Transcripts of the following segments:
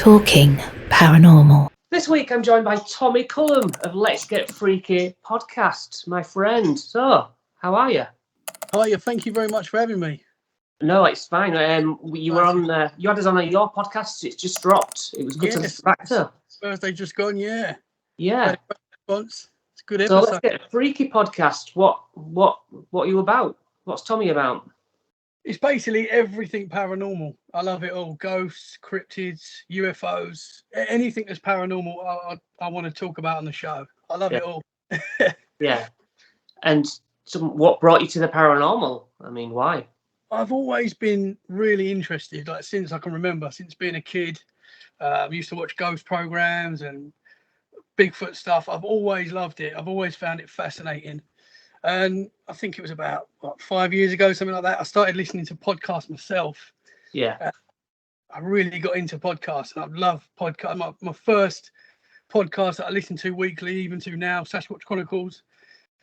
Talking Paranormal. This week I'm joined by Tommy Cullum of Let's Get Freaky podcast, my friend. So, how are you? Hiya, thank you very much for having me. No, it's fine. You were on. You had us on your podcast. It's just dropped. It was good to listen back to. Thursday just gone, yeah. Yeah. Response. It's a good So episode. Let's Get Freaky podcast. What are you about? What's Tommy about? It's basically everything paranormal. I love it all. Ghosts, cryptids, UFOs, anything that's paranormal. I want to talk about on the show. I love it all. Yeah. And what brought you to the paranormal? I mean, why? I've always been really interested, like since I can remember, since being a kid. I used to watch ghost programs and Bigfoot stuff. I've always loved it. I've always found it fascinating. And I think it was about 5 years ago, something like that, I started listening to podcasts myself. Yeah. I really got into podcasts, and I love podcasts. My first podcast that I listen to weekly, even to now, Sasquatch Chronicles.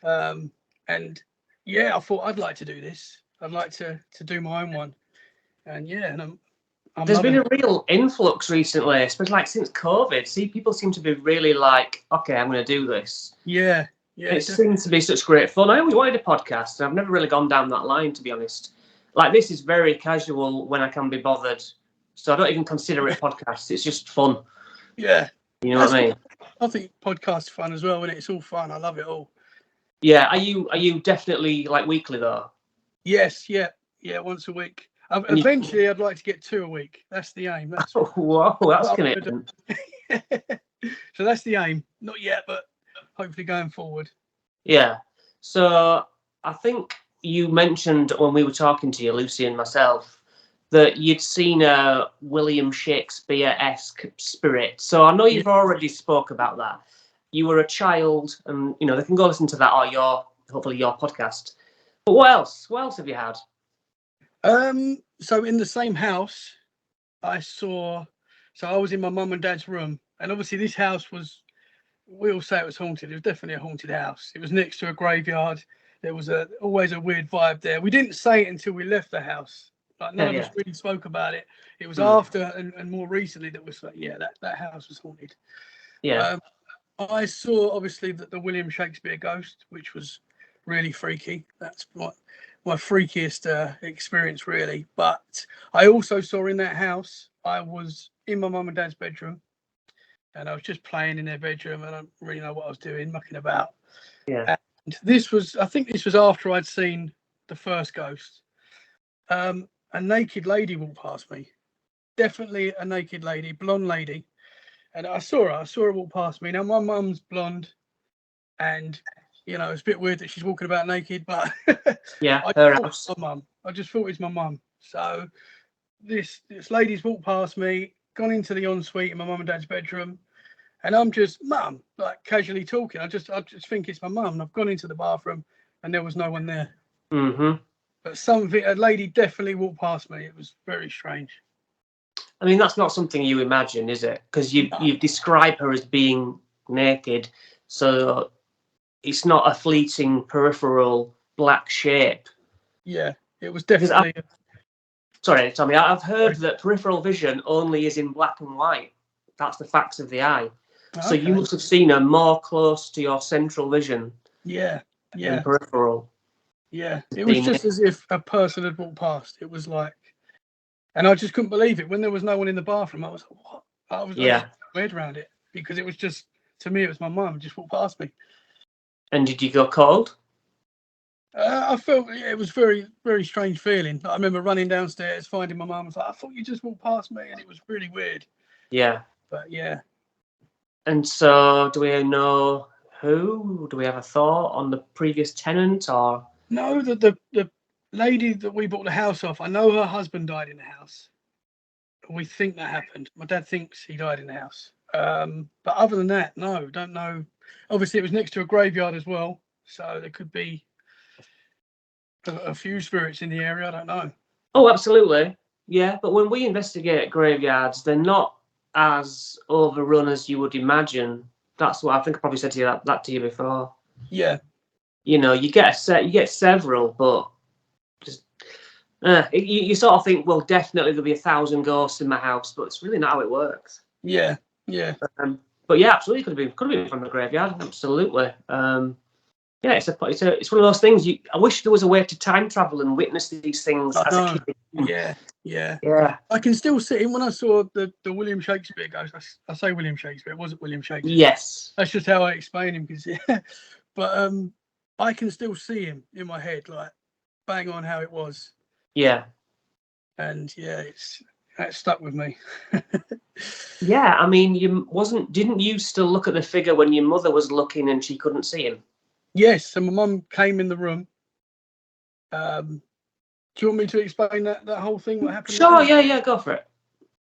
And yeah, I thought I'd like to do this. I'd like to do my own one. And yeah, and there's been a real influx recently, especially like since COVID. See, people seem to be really like, okay, I'm going to do this. Yeah. It seems to be such great fun. I always wanted a podcast, and I've never really gone down that line, to be honest. Like, this is very casual when I can be bothered, so I don't even consider it a podcast. It's just fun. Yeah. You know what I mean? I think podcasts are fun as well, and it's all fun. I love it all. Yeah. Are you definitely like weekly though? Yes. Yeah. Once a week. Eventually, I'd like to get 2 a week. That's the aim. Whoa, that's commitment. So that's the aim. Not yet, but hopefully going forward. Yeah. So I think you mentioned when we were talking to you, Lucy and myself, that you'd seen a William Shakespeare-esque spirit. So I know you've already spoke about that. You were a child, and they can go listen to that or hopefully your podcast. But what else? What else have you had? So in the same house, I was in my mum and dad's room, and obviously this house we all say it was haunted. It was definitely a haunted house. It was next to a graveyard. There was always a weird vibe there. We didn't say it until we left the house. Like none of us really spoke about it. It was after and more recently that was like, that house was haunted. Yeah. I saw obviously the William Shakespeare ghost, which was really freaky. That's my freakiest experience, really. But I also saw in that house, I was in my mum and dad's bedroom, and I was just playing in their bedroom, and I don't really know what I was doing, mucking about. Yeah. And I think this was after I'd seen the first ghost. A naked lady walked past me. Definitely a naked lady, blonde lady. And I saw her walk past me. Now, my mum's blonde, and it's a bit weird that she's walking about naked, but yeah, I just thought it's my mum. So this lady's walked past me, gone into the ensuite in my mum and dad's bedroom, and I'm just mum, like casually talking. I just think it's my mum. And I've gone into the bathroom, and there was no one there. Mm-hmm. But a lady definitely walked past me. It was very strange. I mean, that's not something you imagine, is it? Because you describe her as being naked, so it's not a fleeting peripheral black shape. Yeah, it was definitely. Sorry, Tommy. I've heard that peripheral vision only is in black and white. That's the facts of the eye. Okay. So you must have seen her more close to your central vision. Yeah. Than peripheral. Yeah, it was just as if a person had walked past. It was like, and I just couldn't believe it when there was no one in the bathroom. I was like, what? I was weird around it because it was just, to me, it was my mum just walked past me. And did you go cold? I felt it was very, very strange feeling. I remember running downstairs, finding my mum. I was like, I thought you just walked past me, and it was really weird. Yeah. But yeah. And so, do we know who? Do we have a thought on the previous tenant, or? No, the lady that we bought the house off, I know her husband died in the house. We think that happened. My dad thinks he died in the house. But other than that, no, don't know. Obviously, it was next to a graveyard as well, so there could be a few spirits in the area. I don't know. Oh, absolutely. Yeah, but when we investigate graveyards, they're not as overrun as you would imagine. That's what I think I probably said to you that to you before. Yeah. You get several, but just you sort of think, well, definitely there'll be 1,000 ghosts in my house, but it's really not how it works. Yeah, yeah. But yeah, absolutely could have been from the graveyard. Absolutely. Yeah, it's one of those things. I wish there was a way to time travel and witness these things as a kid. Yeah. Yeah. I can still see him when I saw the William Shakespeare ghost. I say William Shakespeare. It wasn't William Shakespeare. Yes. That's just how I explain him. Because but I can still see him in my head, like bang on how it was. Yeah. And yeah, that stuck with me. Yeah, I mean, didn't you still look at the figure when your mother was looking and she couldn't see him? Yes, and my mum came in the room. Do you want me to explain that whole thing? What happened? Sure, yeah, go for it.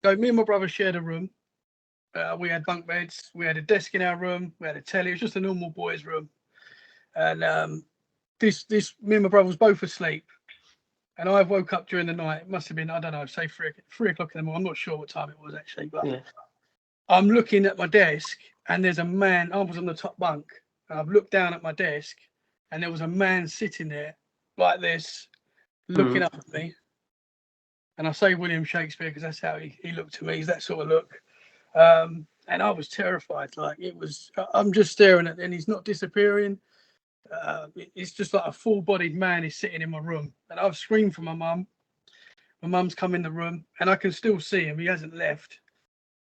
So me and my brother shared a room. We had bunk beds. We had a desk in our room. We had a telly. It was just a normal boys' room. And this me and my brother was both asleep. And I woke up during the night. It must have been, I don't know, say 3 o'clock in the morning. I'm not sure what time it was actually, but I'm looking at my desk and there's a man. I was on the top bunk. And I've looked down at my desk and there was a man sitting there like this, looking up at me. And I say William Shakespeare because that's how he looked to me. He's that sort of look. And I was terrified. Like I'm just staring at him and he's not disappearing. It's just like a full-bodied man is sitting in my room. And I've screamed for my mum. My mum's come in the room and I can still see him. He hasn't left.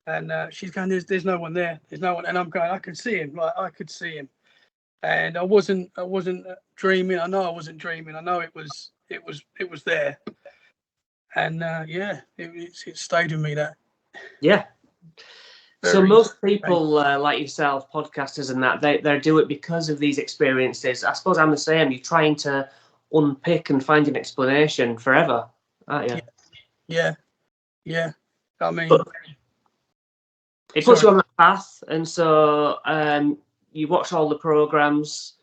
And she's going, there's no one there. There's no one. And I'm going, I can see him. Like I could see him. And I wasn't dreaming. I know I wasn't dreaming. I know it was there. And it stayed with me that. Yeah. So most people like yourself, podcasters and that, they do it because of these experiences. I suppose I'm the same. You're trying to unpick and find an explanation forever, aren't you? Yeah. I mean, but it puts you on that path. And so you watch all the programs.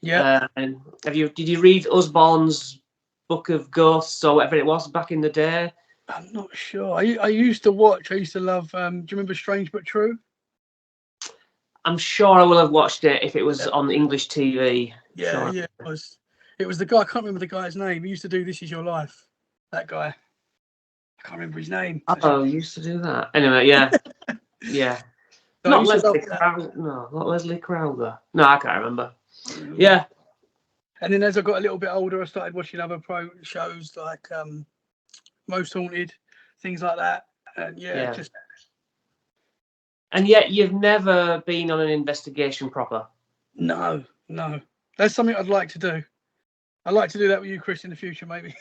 Yeah. And did you read Osborne's Book of Ghosts or whatever it was back in the day? I'm not sure. I used to watch. I used to love. Do you remember Strange But True? I'm sure I will have watched it if it was on English TV. Yeah, sure. It was. It was the guy. I can't remember the guy's name. He used to do This Is Your Life. That guy. I can't remember his name. Oh, he used to do that. Anyway, yeah, yeah. So Not Leslie Crowther. No, not Leslie Crowther. No, I can't remember. Yeah. And then as I got a little bit older, I started watching other pro shows like Most Haunted, things like that. And just. And yet you've never been on an investigation proper. No. That's something I'd like to do. I'd like to do that with you, Chris, in the future, maybe.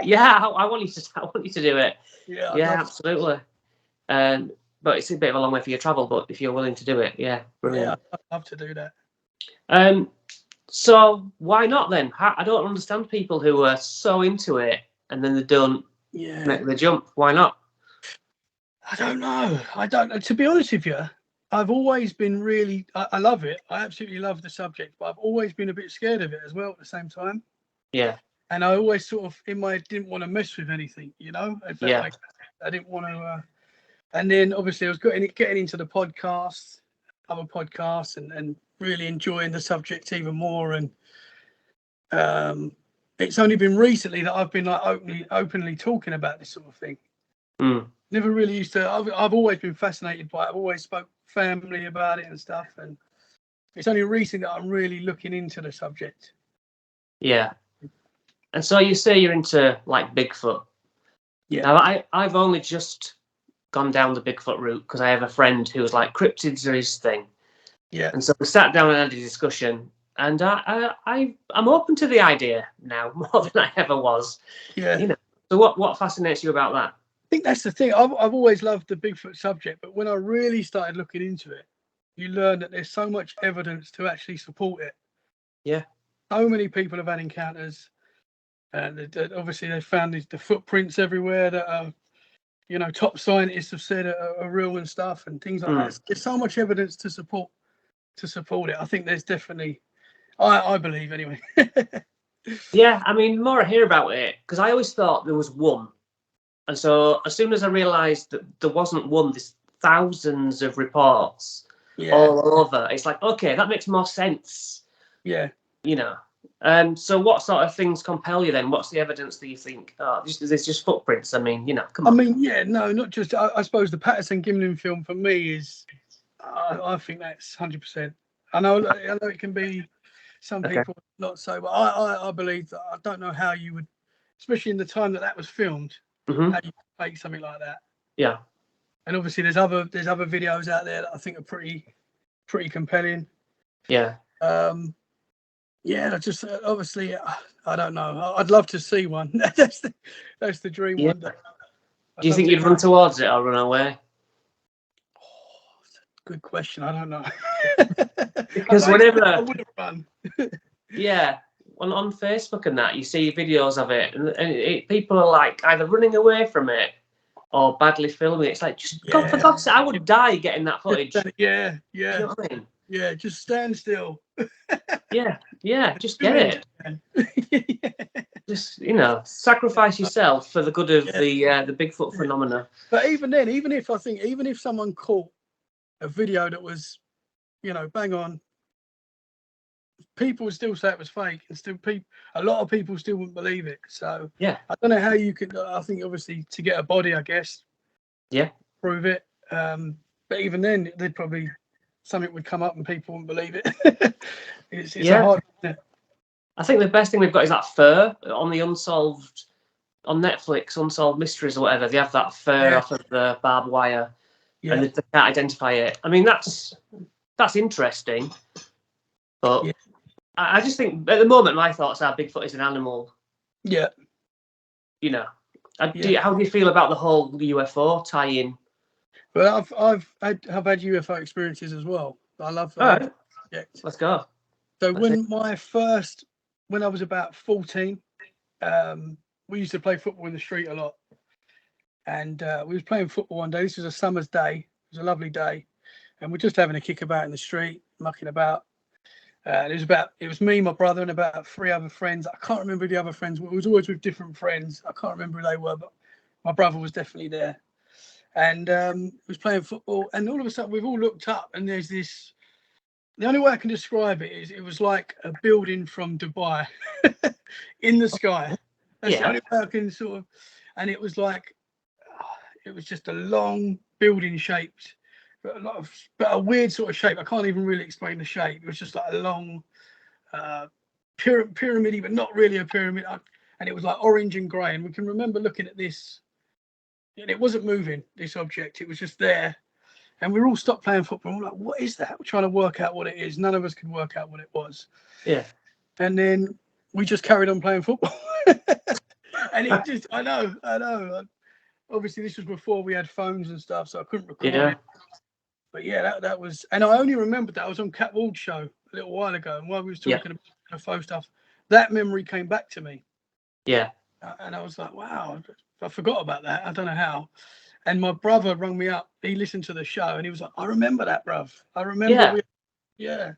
yeah. I want you to do it. Yeah, absolutely. But it's a bit of a long way for you to travel. But if you're willing to do it, brilliant. Yeah, I'd love to do that. So why not then? I don't understand people who are so into it and then they don't make the jump. Why not? I don't know. To be honest with you, I've always been really. I love it. I absolutely love the subject, but I've always been a bit scared of it as well at the same time. Yeah. And I always sort of didn't want to mess with anything, you know. I didn't want to. And then obviously I was getting into the podcast, other podcasts, and really enjoying the subject even more. And it's only been recently that I've been like openly talking about this sort of thing. Never really used to. I've always been fascinated by it. I've always spoke family about it and stuff. And it's only recently that I'm really looking into the subject. Yeah. And so you say you're into like Bigfoot. Yeah. Now I've only just gone down the Bigfoot route because I have a friend who was like cryptids are his thing. Yeah. And so we sat down and had a discussion, and I'm open to the idea now more than I ever was. Yeah. You know. So what fascinates you about that? I think that's the thing. I've always loved the Bigfoot subject, but when I really started looking into it, you learn that there's so much evidence to actually support it. Yeah. So many people have had encounters, and obviously they found the footprints everywhere that are, top scientists have said are real and stuff and things like that. There's so much evidence to support it. I think there's definitely, I believe anyway. Yeah, I mean, the more I hear about it, because I always thought there was one. And so as soon as I realised that there wasn't one, there's thousands of reports all over. It's like, okay, that makes more sense. Yeah. So what sort of things compel you then? What's the evidence that you think, oh, there's just footprints? I mean, come I on. mean, yeah, no, not just. I suppose the Patterson Gimlin film for me is. I think that's 100%. I know it can be some Okay. people not so, but I believe that. I don't know how you would, especially in the time that was filmed, Mm-hmm. how you could make something like that. Yeah. And obviously, there's other videos out there that I think are pretty compelling. Yeah. Yeah, just obviously, I don't know. I'd love to see one. that's the dream one day. Do you think you'd run towards it or run away? Good question. I don't know. Because I whenever wouldn't run. yeah, on Facebook and that, you see videos of it, and people are like either running away from it or badly filming it. It's like, just God, for God's sake, I would die getting that footage. Yeah. You know what I mean? Yeah, just stand still. Yeah, just get it. Yeah. Just sacrifice yourself for the good of the Bigfoot phenomena. But even then, even if someone caught a video that was, bang on, people would still say it was fake, and a lot of people still wouldn't believe it. So Yeah. I don't know how you could. I think obviously to get a body, I guess. Yeah. Prove it. But even then, they'd probably something would come up and people wouldn't believe it. It's a hard. I think the best thing we've got is that fur on the on Netflix, Unsolved Mysteries or whatever. They have that fur off of the barbed wire, and they can't identify it. I mean, that's interesting, but I just think at the moment my thoughts are Bigfoot is an animal. Yeah. How do you feel about the whole UFO tie-in? Well, I've had UFO experiences as well. I love All right. subject. Let's go. So when I was about 14, we used to play football in the street a lot, and we was playing football one day. This was a summer's day. It was a lovely day, and we're just having a kick about in the street, mucking about. It was me, my brother, and about 3 other friends. I can't remember the other friends. We was always with different friends. I can't remember who they were, but my brother was definitely there. And was playing football, and all of a sudden we've all looked up, and there's this. The only way I can describe it is it was like a building from Dubai in the sky. That's the only way I can sort of. And it was like, it was just a long building shaped, but a weird sort of shape. I can't even really explain the shape. It was just like a long pyramid, but not really a pyramid. And it was like orange and grey. And we can remember looking at this. And it wasn't moving, this object. It was just there. And we all stopped playing football. We're like, what is that? We're trying to work out what it is. None of us could work out what it was. Yeah. And then we just carried on playing football. And it just, I know. Obviously, this was before we had phones and stuff, so I couldn't record it. But yeah, that was, and I only remembered that I was on Cat Ward's show a little while ago. And while we was talking about UFO stuff, that memory came back to me. Yeah. And I was like, wow, I forgot about that. I don't know how. And my brother rang me up. He listened to the show and he was like, I remember that, bruv. I remember. Yeah.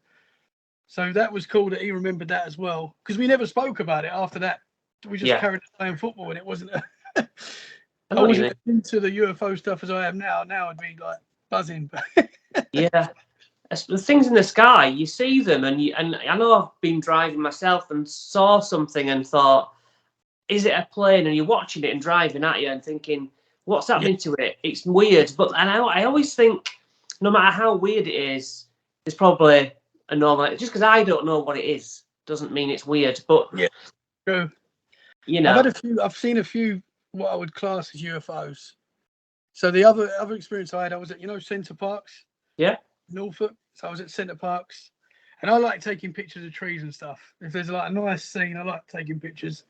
So that was cool that he remembered that as well. Because we never spoke about it after that. We just carried on playing football, and it wasn't. I wasn't into the UFO stuff as I am now. Now I'd be like buzzing. Yeah. The things in the sky, you see them, and I know I've been driving myself and saw something and thought, is it a plane? And you're watching it and driving at you and thinking, what's happening to it? It's weird. But I always think, no matter how weird it is, it's probably a normal. Just because I don't know what it is doesn't mean it's weird. But true. I've seen a few what I would class as UFOs. So the other experience I had, I was at Centre Parks. Yeah. Norfolk. So I was at Centre Parks, and I like taking pictures of trees and stuff. If there's like a nice scene, I like taking pictures.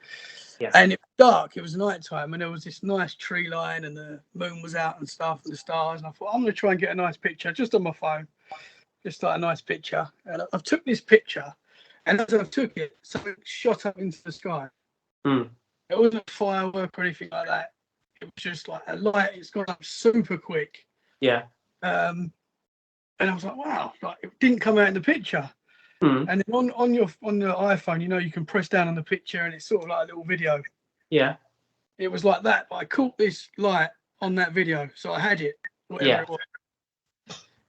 Yeah. And it was dark. It was night time, and there was this nice tree line, and the moon was out and stuff, and the stars. And I thought, I'm going to try and get a nice picture just on my phone, just like a nice picture. And I took this picture, and as I took it, something shot up into the sky. It wasn't a firework or anything like that. It was just like a light. It's gone up super quick. Yeah. And I was like, wow, like it didn't come out in the picture. And then on the iPhone, you can press down on the picture and it's sort of like a little video. Yeah. It was like that, but I caught this light on that video, so I had it, whatever it was.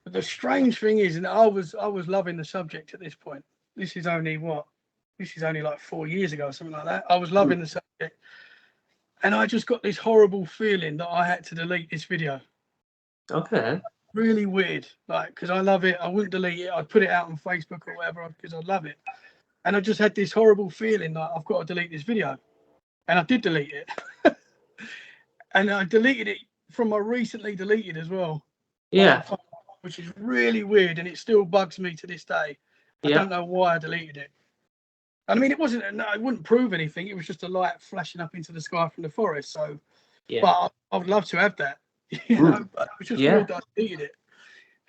But the strange thing is, and I was loving the subject at this point. This is only this is only like 4 years ago or something like that. I was loving the subject, and I just got this horrible feeling that I had to delete this video. Okay. Really weird, like, because I love it. I wouldn't delete it. I'd put it out on Facebook or whatever because I love it. And I just had this horrible feeling like I've got to delete this video. And I did delete it. And I deleted it from my recently deleted as well. Yeah. Which is really weird, and it still bugs me to this day. I don't know why I deleted it. I mean, it wouldn't prove anything. It was just a light flashing up into the sky from the forest. So, Yeah. but I would love to have that. You know, but it was just weird that I deleted it,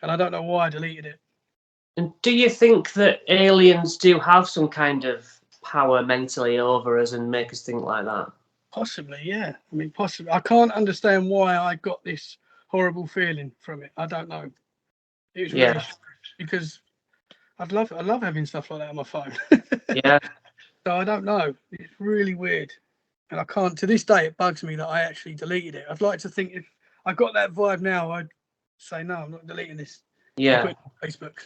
and I don't know why I deleted it. And do you think that aliens do have some kind of power mentally over us and make us think like that? Possibly, yeah. I mean, possibly. I can't understand why I got this horrible feeling from it. I don't know. It was really strange because I love having stuff like that on my phone. Yeah. So I don't know. It's really weird, and I can't. To this day, it bugs me that I actually deleted it. I'd like to think if I got that vibe now, I'd say no, I'm not deleting this. Yeah. Put it on Facebook.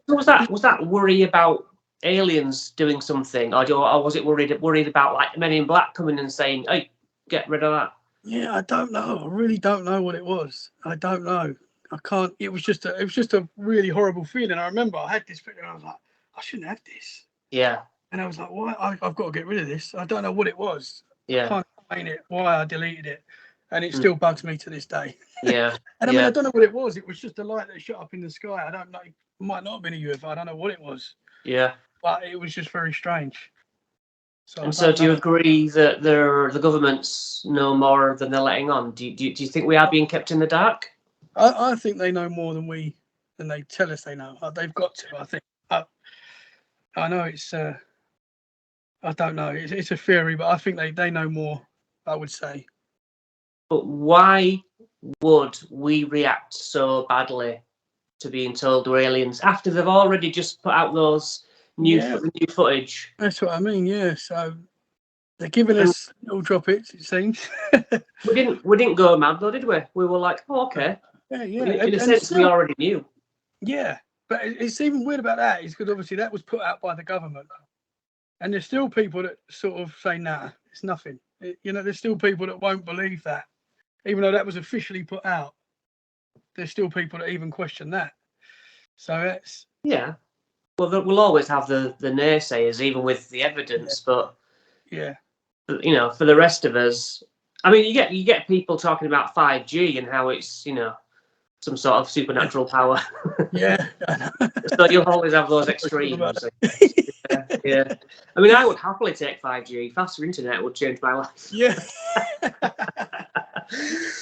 So was that worry about aliens doing something, or was it worried about like Men in Black coming and saying, "Hey, get rid of that"? Yeah, I don't know. I really don't know what it was. I don't know. I can't. It was just a really horrible feeling. I remember I had this picture and I was like, I shouldn't have this. Yeah. And I was like, why? I've got to get rid of this. I don't know what it was. Yeah. I can't explain it. Why I deleted it, and it still bugs me to this day. Yeah. And I mean, I don't know what it was. It was just a light that shot up in the sky. I don't know. It might not have been a UFO. I don't know what it was. Yeah. But it was just very strange. So do you agree that the governments know more than they're letting on? Do you think we are being kept in the dark? I think they know more than they tell us they know. They've got to. I think. I know it's. I don't know. It's a theory, but I think they know more. I would say. But why would we react so badly to being told we're aliens after they've already just put out those new footage? That's what I mean. Yeah. So they're giving us little drop it seems. We didn't go mad though, did we? We were like, oh, okay. Yeah. In a sense, we already knew. Yeah, but it's even weird about that is because obviously that was put out by the government, and there's still people that sort of say, nah, it's nothing. There's still people that won't believe that, even though that was officially put out. There's still people that even question that. So that's Well, we'll always have the naysayers, even with the evidence. But for the rest of us, I mean, you get people talking about 5G and how it's some sort of supernatural power. Yeah. So you'll always have those extremes. Yeah. I mean, I would happily take 5G. Faster internet would change my life. Yeah.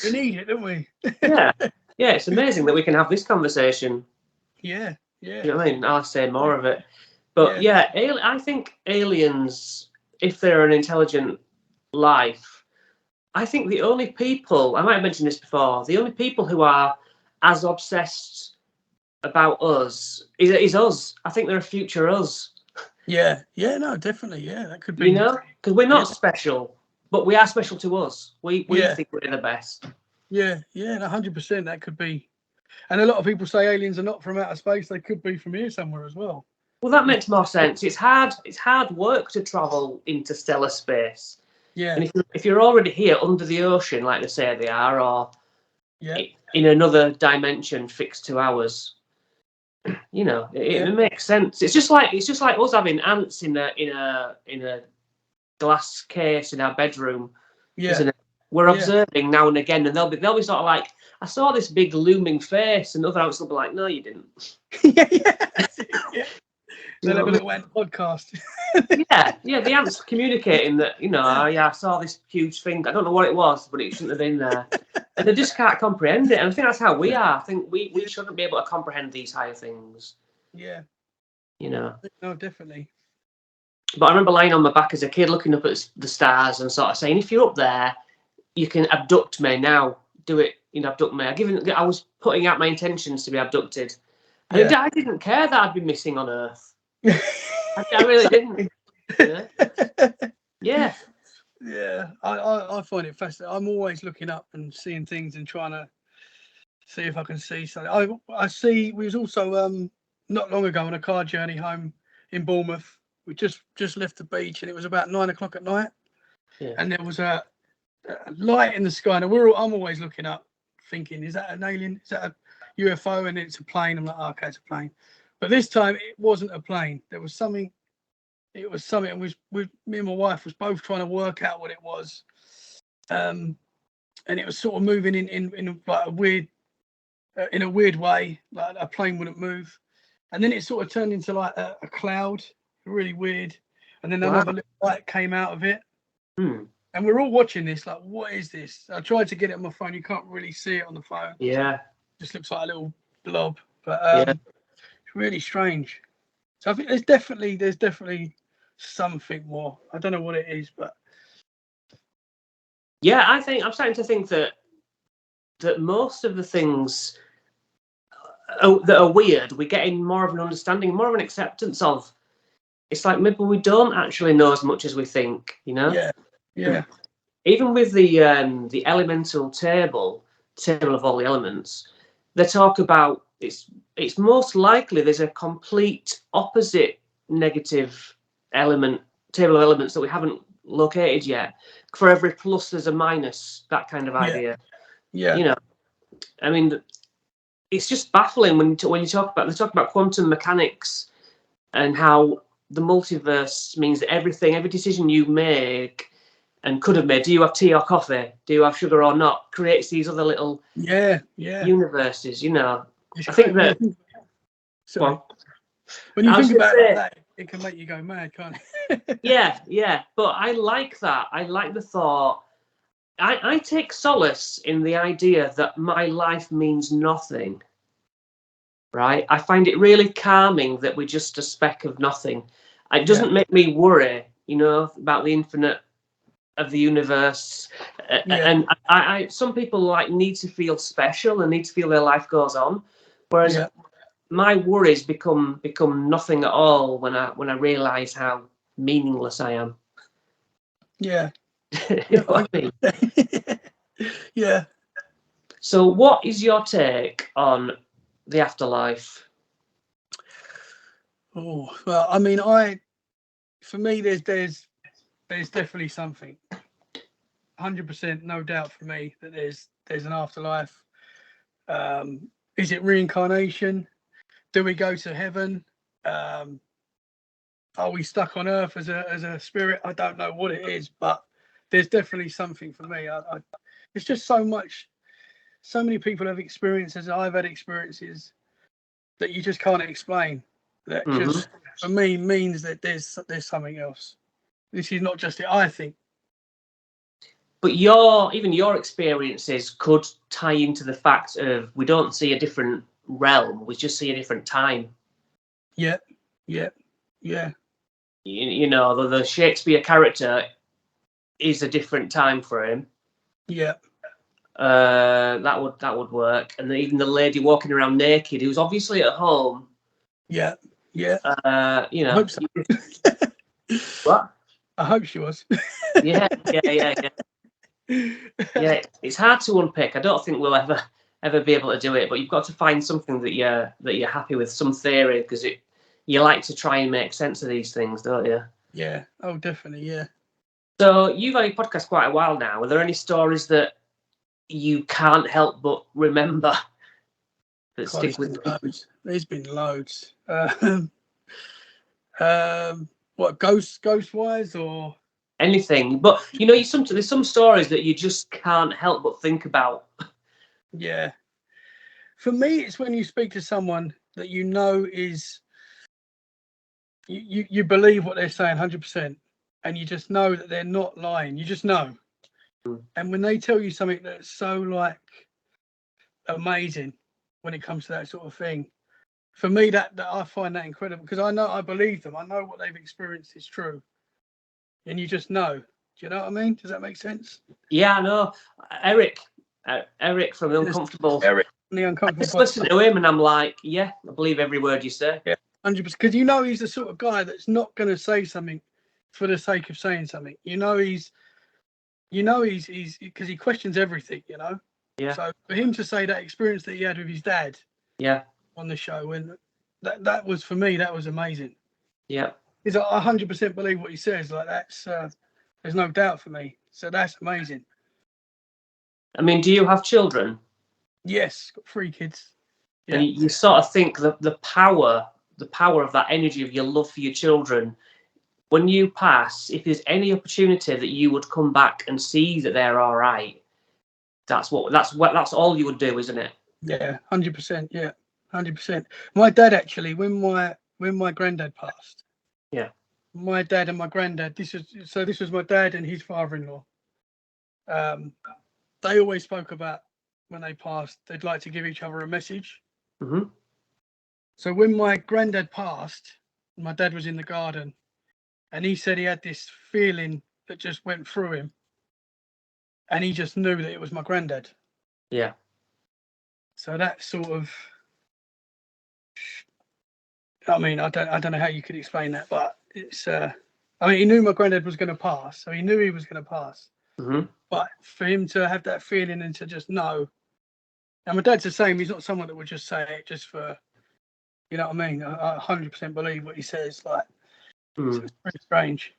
We need it, don't we? Yeah. It's amazing that we can have this conversation. Yeah. You know what I mean? I'll say more of it. But I think aliens, if they're an intelligent life, I think the only people, I might have mentioned this before, the only people who are as obsessed about us is us. I think they're a future us. Yeah, no, definitely. Yeah, that could be. Because we're not special, but we are special to us. We think we're the best. Yeah, 100%. That could be. And a lot of people say aliens are not from outer space. They could be from here somewhere as well. Well, that makes more sense. It's hard work to travel interstellar space. Yeah. And if you're already here under the ocean, like they say they are, or in another dimension fixed to ours, it makes sense. It's just like us having ants in a glass case in our bedroom, isn't it? We're observing now and again, and they'll be sort of like, I saw this big looming face, and other ants will be like, no, you didn't. Yeah. They'll have a little ant podcast. The ants communicating that, I saw this huge thing. I don't know what it was, but it shouldn't have been there. And they just can't comprehend it. And I think that's how we are. I think we shouldn't be able to comprehend these higher things. Yeah. No, definitely. But I remember lying on my back as a kid, looking up at the stars and sort of saying, if you're up there, you can abduct me now. Do it, abduct me. I was putting out my intentions to be abducted. And I didn't care that I'd been missing on Earth. I really didn't. Yeah. Yeah, I find it fascinating. I'm always looking up and seeing things and trying to see if I can see something. I see. We was also not long ago on a car journey home in Bournemouth, We just left the beach, and it was about 9 o'clock at night, and there was a light in the sky, and I'm always looking up, thinking, is that an alien? Is that a UFO? And it's a plane. I'm like, oh, okay, it's a plane. But this time it wasn't a plane. There was something. It was something, and me and my wife was both trying to work out what it was. And it was sort of moving in like a weird, in a weird way, like a plane wouldn't move. And then it sort of turned into like a cloud, really weird. And then another little light came out of it. And we're all watching this, like, what is this? I tried to get it on my phone. You can't really see it on the phone. Yeah. It just looks like a little blob. But it's really strange. So I think there's definitely something more. I don't know what it is, but yeah, I'm starting to think that most of the things that are weird, we're getting more of an understanding, more of an acceptance of. It's like maybe we don't actually know as much as we think, you know? Yeah. Even with the elemental table of all the elements, they talk about it's most likely there's a complete opposite negative table of elements that we haven't located yet. For every plus there's a minus, that kind of idea. Yeah. You know, I mean, it's just baffling when you talk about quantum mechanics and how the multiverse means that every decision you make and could have made, do you have tea or coffee, do you have sugar or not, creates these other little universes, you know. It's I think that when you think about it like that, it can make you go mad, can't it? yeah, but I like that. I like the thought. I take solace in the idea that my life means nothing, right? I find it really calming that we're just a speck of nothing. It doesn't make me worry, you know, about the infinite of the universe. And I some people like need to feel special and need to feel their life goes on, whereas my worries become nothing at all when I realize how meaningless I am. Yeah. You know what I mean? Yeah. So what is your take on the afterlife? Oh, well, I mean, for me, there's definitely something. 100%, no doubt for me that there's an afterlife. Is it reincarnation? Do we go to heaven? Are we stuck on earth as a spirit? I don't know what it is, but there's definitely something for me. It's just so many people have experiences. I've had experiences that you just can't explain. That just for me means that there's something else. This is not just it, I think. But even your experiences could tie into the fact of we don't see a different realm, we just see a different time. Yeah. You know, the Shakespeare character is a different time frame. Yeah. That would work. And even the lady walking around naked, who's obviously at home. Yeah. You know. I hope so. What? I hope she was. Yeah. Yeah, it's hard to unpick. I don't think we'll ever be able to do it. But you've got to find something that you're happy with, some theory, because you like to try and make sense of these things, don't you? Yeah. Oh, definitely. Yeah. So you've had your podcast quite a while now. Are there any stories that you can't help but remember that stick with you? There's been loads. What ghost wise or Anything? But you know, there's some stories that you just can't help but think about. yeah. For me, it's when you speak to someone that you know is you believe what they're saying 100%, and you just know that they're not lying. You just know. And when they tell you something that's so like amazing when it comes to that sort of thing, for me that I find that incredible, because I believe them. I know what they've experienced is true, and you just know. Do you know what I mean? Does that make sense? Yeah, I know. Eric from the Uncomfortable. Eric from the Uncomfortable. I just listen to him and I'm like, yeah, I believe every word you say. Yeah, 100%. Because you know he's the sort of guy that's not going to say something for the sake of saying something. He's because he questions everything. You know. Yeah. So for him to say that experience that he had with his dad. Yeah. On the show, when that was for me, that was amazing. Yeah. He's like, I 100% believe what he says. Like that's there's no doubt for me. So that's amazing. I mean, do you have children? Yes, got 3 kids. And you sort of think the power of that energy of your love for your children, when you pass, if there's any opportunity that you would come back and see that they're all right, that's all you would do, isn't it? Yeah, 100%. Yeah, 100%. My dad actually, when my granddad passed. Yeah. My dad and my granddad. This was my dad and his father-in-law. They always spoke about when they passed, they'd like to give each other a message. Mm-hmm. So when my granddad passed, my dad was in the garden, and he said he had this feeling that just went through him, and he just knew that it was my granddad. Yeah. So that sort of, I mean, I don't know how you could explain that, but it's, I mean, he knew my granddad was going to pass, so he knew he was going to pass. Mm-hmm. But for him to have that feeling and to just know, and my dad's the same. He's not someone that would just say it just for, you know what I mean? I 100% believe what he says. Like, it's pretty strange.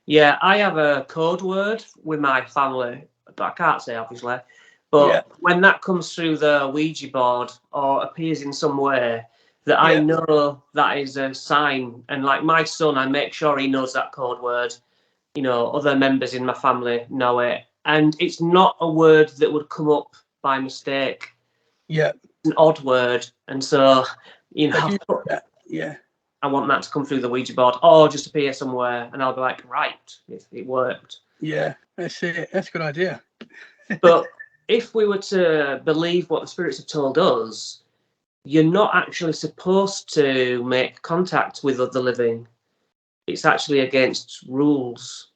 Yeah, I have a code word with my family, but I can't say obviously. But when that comes through the Ouija board or appears in some way, that I know that is a sign. And like my son, I make sure he knows that code word. You know, other members in my family know it. And it's not a word that would come up by mistake. Yeah. It's an odd word. And so, you know, I want that to come through the Ouija board or just appear somewhere, and I'll be like, right, it worked. Yeah, that's it. That's a good idea. But if we were to believe what the spirits have told us, you're not actually supposed to make contact with other living. It's actually against rules.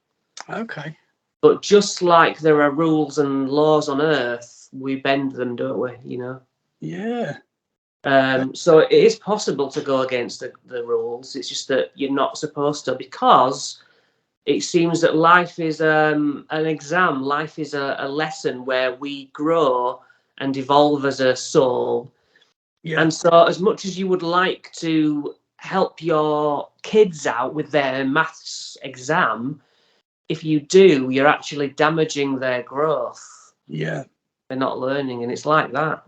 Okay. But just like there are rules and laws on Earth, we bend them, don't we? You know? Yeah. So it is possible to go against the rules. It's just that you're not supposed to, because it seems that life is an exam. Life is a lesson where we grow and evolve as a soul. Yeah. And so as much as you would like to help your kids out with their maths exam, if you do, you're actually damaging their growth. Yeah. They're not learning, and it's like that.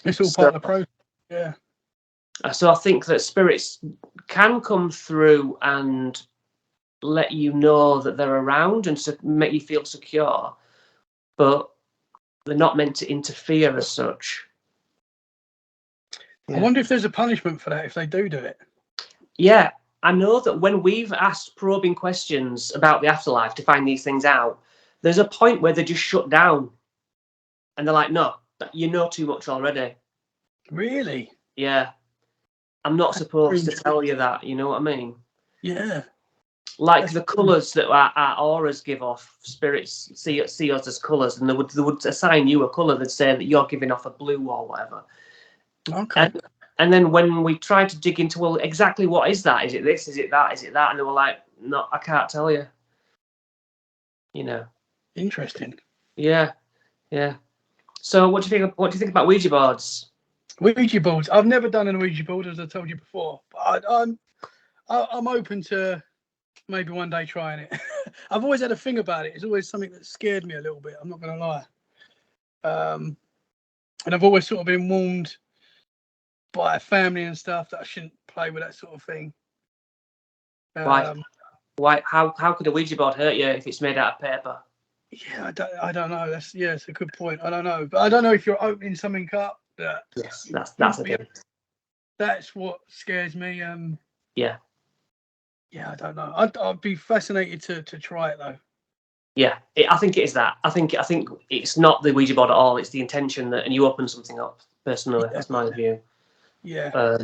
It's all part of the process. Yeah. So I think that spirits can come through and let you know that they're around and to make you feel secure, but they're not meant to interfere as such. I wonder if there's a punishment for that if they do it. Yeah, I know that when we've asked probing questions about the afterlife to find these things out, there's a point where they just shut down and they're like, no, you know too much already. Really? Yeah. I'm not supposed to tell you that, you know what I mean? Yeah. Like the colours that our auras give off, spirits see us as colours, and they would assign you a colour. They'd say that you're giving off a blue or whatever. Okay. And then when we tried to dig into, well, exactly what is that? Is it this? Is it that? Is it that? And they were like, no, I can't tell you. You know. Interesting. Yeah, yeah. So what do you think about Ouija boards? Ouija boards. I've never done an Ouija board, as I told you before, but I'm open to maybe one day trying it. I've always had a thing about it. It's always something that scared me a little bit. I'm not going to lie. And I've always sort of been warned by family and stuff that I shouldn't play with that sort of thing. Why? How could a Ouija board hurt you if it's made out of paper? Yeah, I don't know. It's a good point. I don't know, but I don't know if you're opening something up. Yes, that's the thing. That's what scares me. Yeah. Yeah, I don't know. I'd be fascinated to try it though. Yeah, I think it is that. I think it's not the Ouija board at all. It's the intention that, and you open something up. Personally, that's my view. Yeah.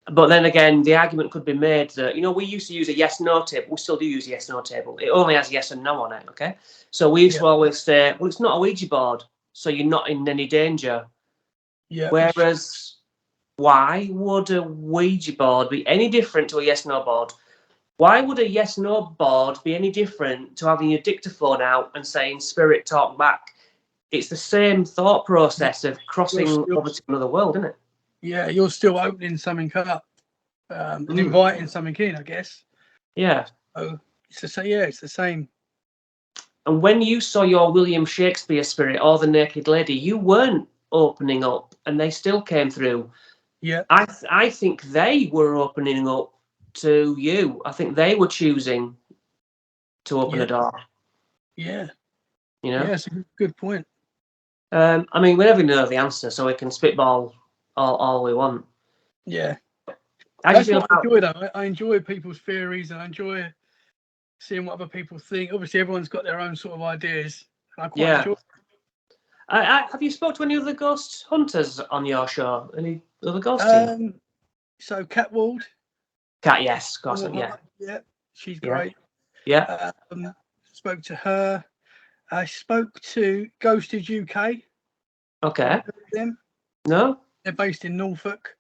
But then again, the argument could be made that, you know, we used to use a yes/no table. We still do use a yes/no table. It only has yes and no on it. Okay, so we used to always say, well, it's not a Ouija board, so you're not in any danger. Yeah. Whereas, why would a Ouija board be any different to a yes/no board? Why would a yes/no board be any different to having your dictaphone out and saying "Spirit, talk back"? It's the same thought process of crossing over to another world, isn't it? Yeah, you're still opening something up. and inviting something in, I guess. Yeah. Oh, it's the same. Yeah, it's the same. And when you saw your William Shakespeare spirit or the naked lady, you weren't opening up, and they still came through. Yeah. I think they were opening up to you. I think they were choosing to open a door. Yeah. You know. Yeah, it's a good point. I mean, we never know the answer, so we can spitball all we want. Yeah. How do you feel I enjoy, though. I enjoy people's theories, and I enjoy seeing what other people think. Obviously, everyone's got their own sort of ideas. And I quite enjoy. Have you spoke to any other ghost hunters on your show? Any other ghost team? So Cat Ward. Cat, yes, of course. Yeah. Yeah, she's great. Yeah. Spoke to her. I spoke to Ghosted UK. Okay. Them. No. They're based in Norfolk.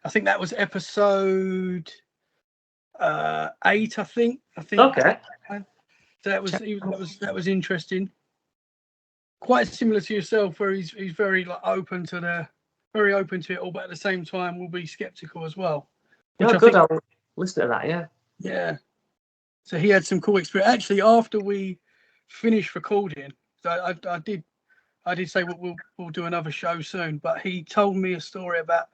I think that was episode 8. I think. Okay. So that was interesting. Quite similar to yourself, where he's very open to it all, but at the same time will be skeptical as well. Which good. I'll listen to that. Yeah. Yeah. So he had some cool experience. Actually, after we finished recording, so I did say we'll do another show soon. But he told me a story about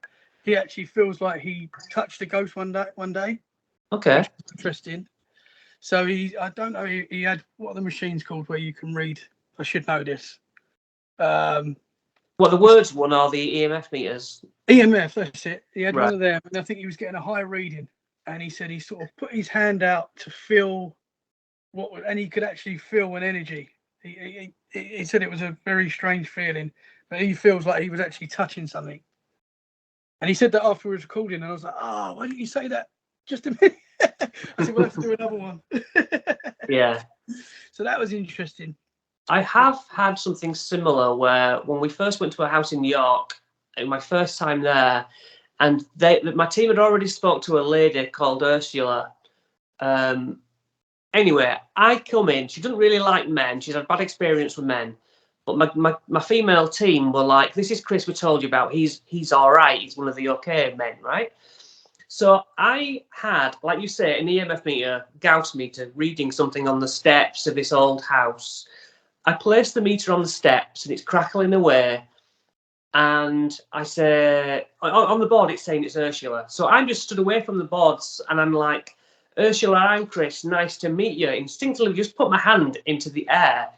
he actually feels like he touched a ghost one day. Okay. Which was interesting. So I don't know, he had, what are the machines called where you can read? I should know this. What, the words one or the EMF meters? EMF, that's it. He had Right. one of them, and I think he was getting a high reading. And he said he sort of put his hand out to feel and he could actually feel an energy. He said it was a very strange feeling, but he feels like he was actually touching something. And he said that after we was recording, and I was like, why didn't you say that just a minute? I said, we'll have to do another one. Yeah. So that was interesting. I have had something similar where when we first went to a house in New York, my first time there, and my team had already spoke to a lady called Ursula. Anyway, I come in. She doesn't really like men. She's had a bad experience with men. But my female team were like, this is Chris we told you about. He's all right. He's one of the okay men, right? So I had, like you say, an EMF meter, Gauss meter, reading something on the steps of this old house. I placed the meter on the steps and it's crackling away. And I say, on the board, it's saying it's Ursula. So I'm just stood away from the boards and I'm like, Ursula, I'm Chris, nice to meet you. Instinctively just put my hand into the air.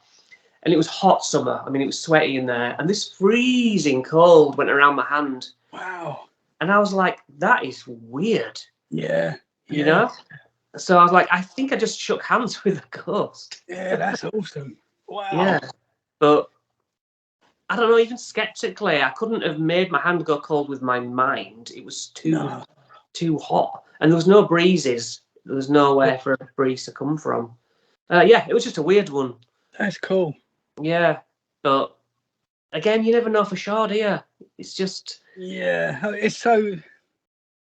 And it was hot summer. I mean, it was sweaty in there. And this freezing cold went around my hand. Wow. And I was like, that is weird. Yeah. You know? So I was like, I think I just shook hands with a ghost. Yeah, that's awesome. Wow. Yeah. But I don't know, even skeptically, I couldn't have made my hand go cold with my mind. It was too hot. And there was no breezes. There was nowhere for a breeze to come from. Yeah, it was just a weird one. That's cool. Yeah. But again, you never know for sure, do you? It's just... Yeah, it's so...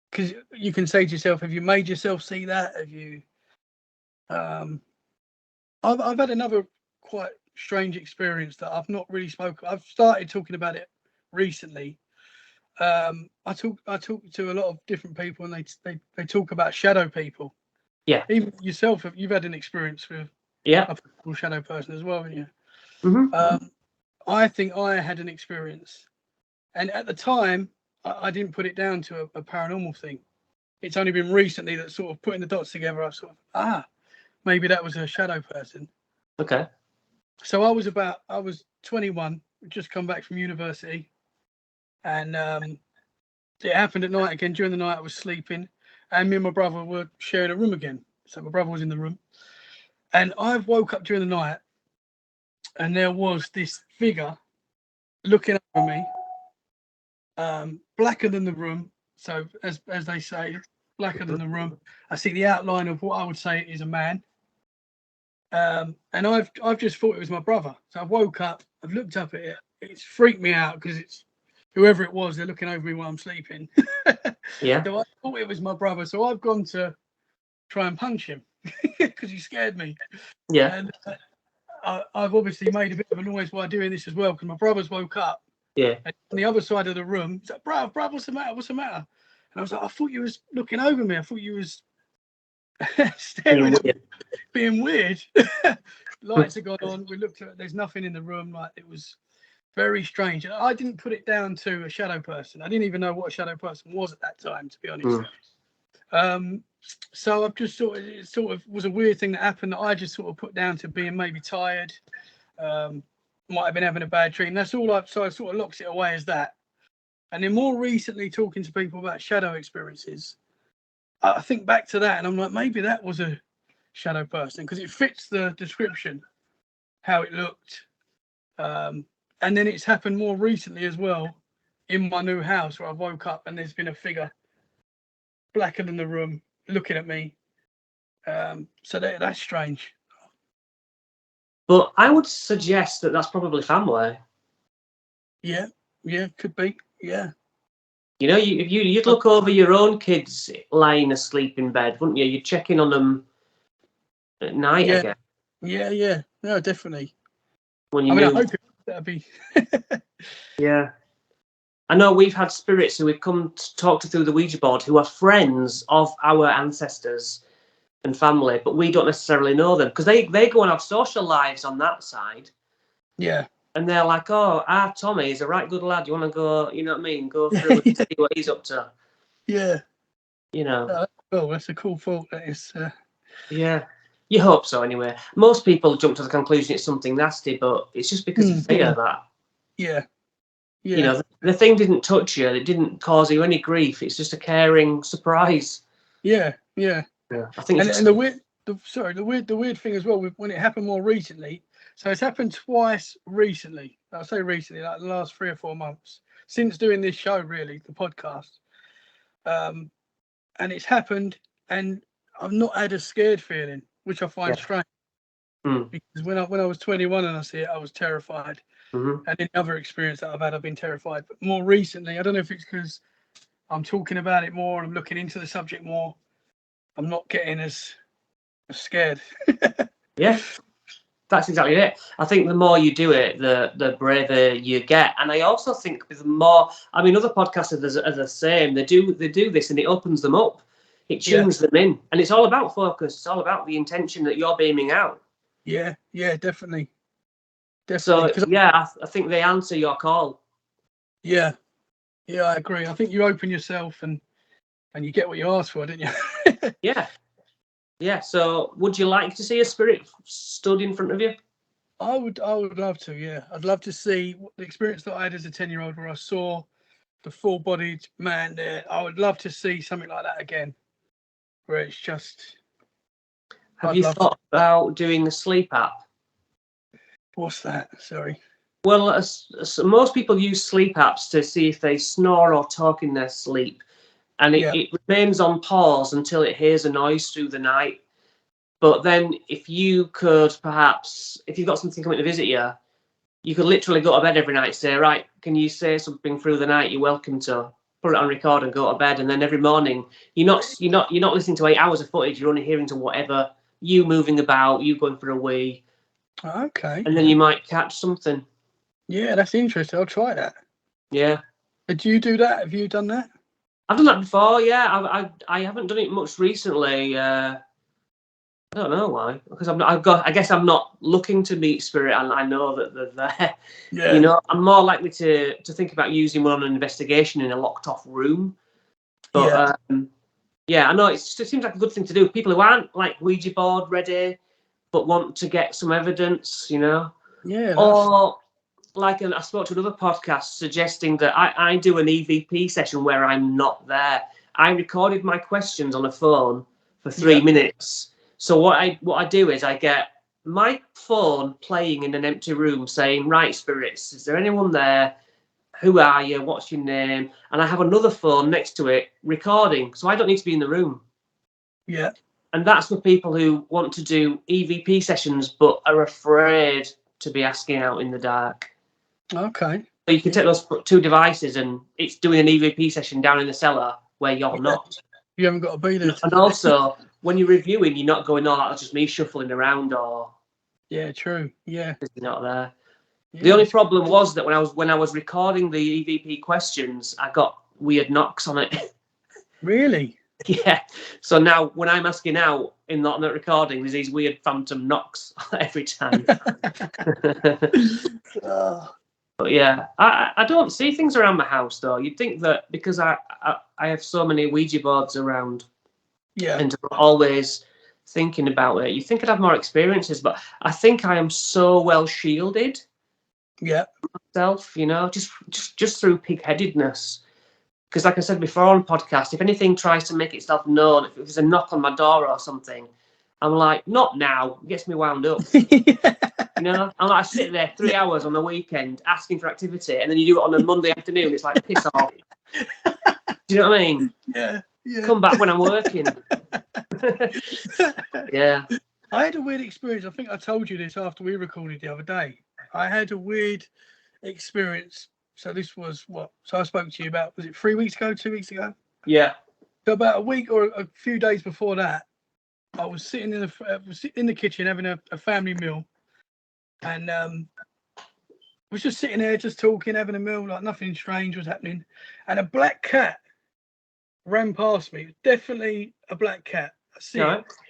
Because you can say to yourself, have you made yourself see that? Have you... I've had another quite strange experience that I've not really spoken. I've started talking about it recently. I talk to a lot of different people, and they talk about shadow people. Yeah. Even yourself, you've had an experience with a shadow person as well, haven't you? Mm-hmm. I think I had an experience, and at the time, I didn't put it down to a paranormal thing. It's only been recently that sort of putting the dots together, I've sort of, maybe that was a shadow person. Okay. So I was 21, just come back from university, and it happened at night again. During the night, I was sleeping, and me and my brother were sharing a room again. So my brother was in the room, and I woke up during the night, and there was this figure looking over me, blacker than the room. So as they say, blacker than the room. I see the outline of what I would say is a man. And I've just thought it was my brother. So I woke up, I've looked up at it. It's freaked me out because it's whoever it was, they're looking over me while I'm sleeping. Yeah. So I thought it was my brother. So I've gone to try and punch him because he scared me. Yeah. And I've obviously made a bit of a noise while doing this as well because my brother's woke up. Yeah. And on the other side of the room, he's like, bruv, what's the matter? What's the matter? I was like, I thought you was looking over me. I thought you was staring at me, being weird. Lights had gone on. We looked at. There's nothing in the room. Like, it was very strange. And I didn't put it down to a shadow person. I didn't even know what a shadow person was at that time, to be honest. So I've just it sort of was a weird thing that happened that I just sort of put down to being maybe tired. Might have been having a bad dream. That's all. So I sort of locked it away as that. And then more recently, talking to people about shadow experiences, I think back to that, and I'm like, maybe that was a shadow person because it fits the description, how it looked. And then it's happened more recently as well in my new house where I woke up and there's been a figure blacker than the room looking at me. So that's strange. But I would suggest that that's probably family. Yeah, could be. Yeah. You know, you'd look over your own kids lying asleep in bed, wouldn't you? You'd check in on them at night, I guess. Yeah. No, definitely. When you I hope that'd be. Yeah. I know we've had spirits who we've come to talk to through the Ouija board who are friends of our ancestors and family, but we don't necessarily know them because they go and have social lives on that side. Yeah. And they're like, oh, Tommy is a right good lad. You want to go, you know what I mean? Go through and see what he's up to. Yeah. You know. Oh, that's a cool thought. That is. Yeah. You hope so, anyway. Most people jump to the conclusion it's something nasty, but it's just because of fear that. Yeah. You know, the thing didn't touch you. It didn't cause you any grief. It's just a caring surprise. Yeah. I think. And the weird thing as well, when it happened more recently. So it's happened twice recently. I'll say recently, like the last 3 or 4 months since doing this show, really, the podcast. And it's happened, and I've not had a scared feeling, which I find strange. Because when I was 21 and I see it, I was terrified. And in other experience that I've had, I've been terrified. But more recently, I don't know if it's because I'm talking about it more and I'm looking into the subject more. I'm not getting as scared. Yeah, that's exactly it. I think the more you do it, the braver you get. And I also think the more, I mean, other podcasters are the same. They do this and it opens them up. It tunes them in. And it's all about focus. It's all about the intention that you're beaming out. Yeah, definitely. So, I think they answer your call. Yeah, I agree. I think you open yourself and you get what you ask for, didn't you? Yeah. So, would you like to see a spirit stood in front of you? I would love to. Yeah, I'd love to see the experience that I had as a 10-year-old, where I saw the full-bodied man there. I would love to see something like that again, where it's just. Have you thought about doing a sleep app? What's that? Sorry. Well, most people use sleep apps to see if they snore or talk in their sleep. And it remains on pause until it hears a noise through the night. But then if you could perhaps, if you've got something coming to visit you, you could literally go to bed every night, say, right, can you say something through the night? You're welcome to. Put it on record and go to bed. And then every morning, you're not listening to 8 hours of footage. You're only hearing to whatever, you moving about, you going for a wee. Okay. And then you might catch something. Yeah, that's interesting. I'll try that. Yeah. Do you do that? Have you done that? I've done that before. Yeah, I haven't done it much recently. I don't know why, because I guess I'm not looking to meet spirit, and I know that they're there. Yeah. You know, I'm more likely to think about using one on an investigation in a locked off room. But I know it seems like a good thing to do. People who aren't like Ouija board ready, but want to get some evidence, you know. Yeah. Or like I spoke to another podcast suggesting that I do an EVP session where I'm not there. I recorded my questions on a phone for 3 minutes. So what I do is I get my phone playing in an empty room saying, right, spirits, is there anyone there? Who are you? What's your name? And I have another phone next to it recording. So I don't need to be in the room. Yeah. And that's for people who want to do EVP sessions but are afraid to be asking out in the dark. Okay. So you can take those 2 devices and it's doing an EVP session down in the cellar where you're not. You haven't got to be there. And also, when you're reviewing, you're not going, oh, that's just me shuffling around or... Yeah, true. Yeah. You're not there. Yeah. The only problem was that when I was recording the EVP questions, I got weird knocks on it. Really? Yeah. So now when I'm asking out in the recording, there's these weird phantom knocks every time. Oh, But yeah, I don't see things around my house though. You'd think that because I have so many Ouija boards around yeah. and I'm always thinking about it, you think I'd have more experiences, but I think I am so well shielded Yeah. myself, just through pig-headedness. Because like I said before on podcast, if anything tries to make itself known, if there's a knock on my door or something, I'm like, not now. It gets me wound up. I'm like, I sit there 3 hours on the weekend asking for activity, and then you do it on a Monday afternoon. It's like, piss off. Do you know what I mean? Yeah. Come back when I'm working. Yeah. I had a weird experience. I think I told you this after we recorded the other day. I had a weird experience. So this was what? So I spoke to you about, was it 3 weeks ago, 2 weeks ago? Yeah. So about a week or a few days before that, I was sitting in the kitchen having a family meal, and was just sitting there, just talking, having a meal, like nothing strange was happening, and a black cat ran past me. Definitely a black cat. I see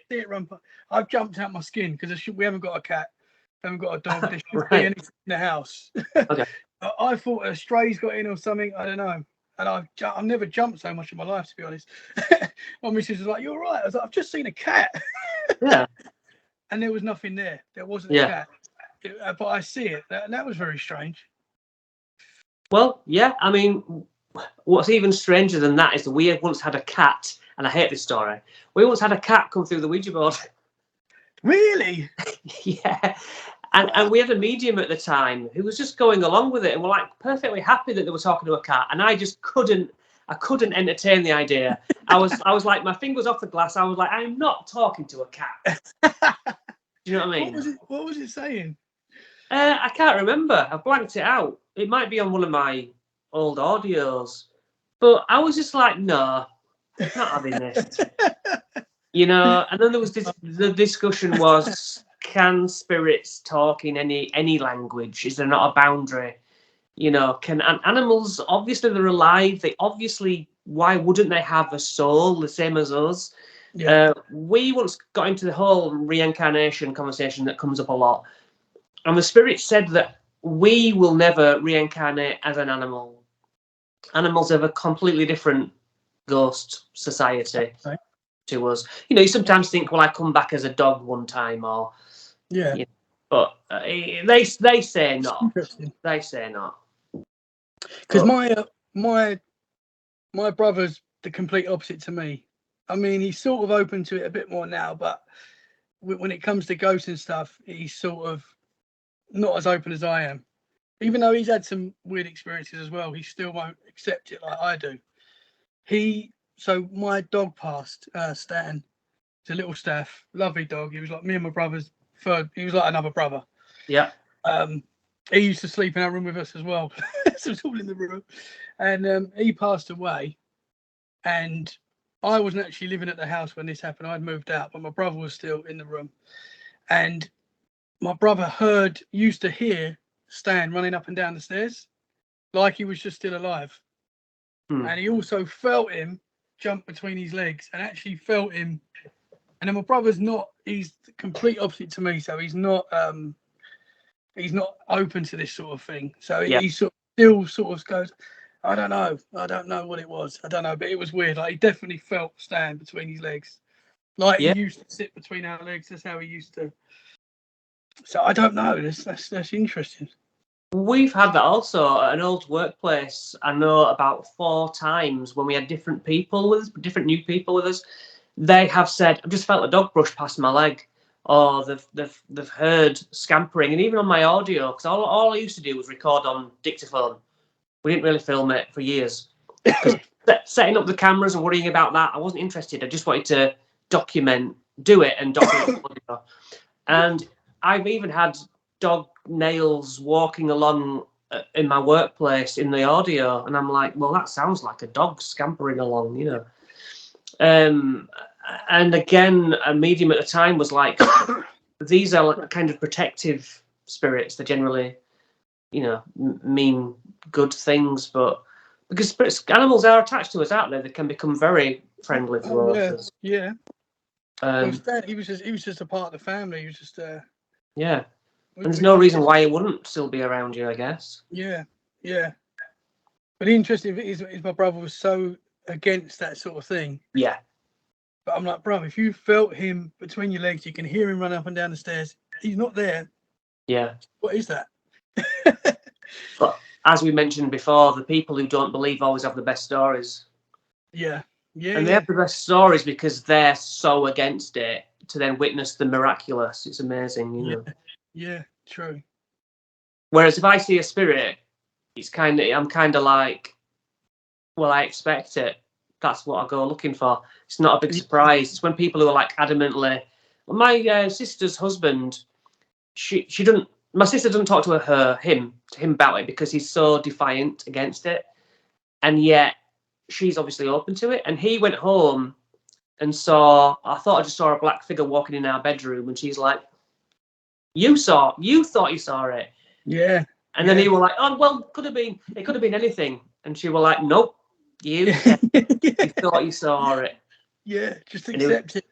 it run past. I've jumped out my skin because we haven't got a cat, haven't got a dog. There should be anything in the house. Okay. I thought a stray's got in or something. I don't know. And I've never jumped so much in my life, to be honest. My missus was like, "You're right." I was like, "I've just seen a cat." Yeah. And there was nothing there. There wasn't a cat. But I see it. That was very strange. Well, yeah. I mean, what's even stranger than that is that we once had a cat, and I hate this story. We once had a cat come through the Ouija board. Really? Yeah. And we had a medium at the time who was just going along with it, and we're like perfectly happy that they were talking to a cat. And I just couldn't entertain the idea. I was like, my fingers off the glass. I was like, I'm not talking to a cat. Do you know what I mean? What was it saying? I can't remember. I blanked it out. It might be on one of my old audios. But I was just like, no, not having this. And then there was the discussion was, can spirits talk in any language? Is there not a boundary? Can animals, obviously they're alive. They obviously, why wouldn't they have a soul the same as us? Yeah. We once got into the whole reincarnation conversation that comes up a lot. And the spirit said that we will never reincarnate as an animal. Animals have a completely different ghost society to us. You sometimes think, well, I come back as a dog one time, or but they say not. They say not. Because my brother's the complete opposite to me. I mean, he's sort of open to it a bit more now, but when it comes to ghosts and stuff, he's sort of not as open as I am. Even though he's had some weird experiences as well, he still won't accept it like I do. So my dog passed, Stan. It's a little Staff, lovely dog. He was like me and my brother's third. He was like another brother. Yeah. He used to sleep in our room with us as well. So it's all in the room. And he passed away. And I wasn't actually living at the house when this happened. I'd moved out, but my brother was still in the room. And my brother used to hear Stan running up and down the stairs like he was just still alive. And he also felt him jump between his legs and actually felt him. And then my brother's he's the complete opposite to me. So he's not open to this sort of thing. So he still sort of goes, I don't know what it was. I don't know, but it was weird. Like he definitely felt Stan between his legs. Like he used to sit between our legs. That's how he used to. So I don't know. That's interesting. We've had that also at an old workplace. I know about 4 times when we had different new people with us. They have said, I've just felt a dog brush past my leg, or they've heard scampering, and even on my audio, because all I used to do was record on dictaphone. We didn't really film it for years. Setting up the cameras and worrying about that, I wasn't interested. I just wanted to document audio. And I've even had dog nails walking along in my workplace in the audio, and I'm like, well, that sounds like a dog scampering along, and again, a medium at the time was like, these are like kind of protective spirits. They generally, mean good things, but Because animals are attached to us, aren't they? They can become very friendly towards us. Yeah. Well, Um, his dad, he was just a part of the family. He was just yeah. And there's no reason why he wouldn't still be around you, I guess. Yeah. But the interesting thing is my brother was so against that sort of thing. Yeah. But I'm like, bro, if you felt him between your legs, you can hear him run up and down the stairs. He's not there. Yeah. What is that? But as we mentioned before, the people who don't believe always have the best stories. Yeah. And they have the best stories because they're so against it to then witness the miraculous. It's amazing, you know. Yeah, true. Whereas if I see a spirit, I'm kind of like, well, I expect it. That's what I go looking for. It's not a big surprise. It's when people who are like adamantly. Well, my sister's husband, she doesn't. My sister doesn't talk to him about it because he's so defiant against it, and yet she's obviously open to it. And he went home and saw. I thought I just saw a black figure walking in our bedroom, and she's like, you thought you saw it." Yeah. And then he was like, "Oh well, it could have been anything." And she was like, "Nope, you thought you saw it." Yeah, just accept it.